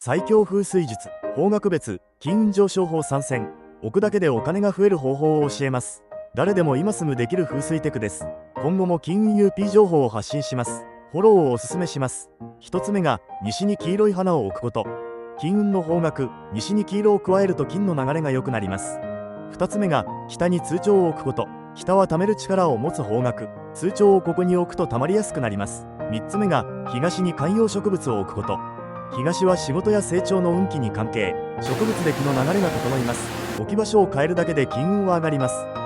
最強風水術、方角別、金運上昇法参戦。置くだけでお金が増える方法を教えます。誰でも今すぐできる風水テクです。今後も金運 UP 情報を発信します。フォローをおすすめします。一つ目が、西に黄色い花を置くこと。金運の方角、西に黄色を加えると金の流れが良くなります。二つ目が、北に通帳を置くこと。北は貯める力を持つ方角、通帳をここに置くと貯まりやすくなります。三つ目が、東に観葉植物を置くこと。東は仕事や成長の運気に関係、植物で気の流れが整います。置き場所を変えるだけで金運は上がります。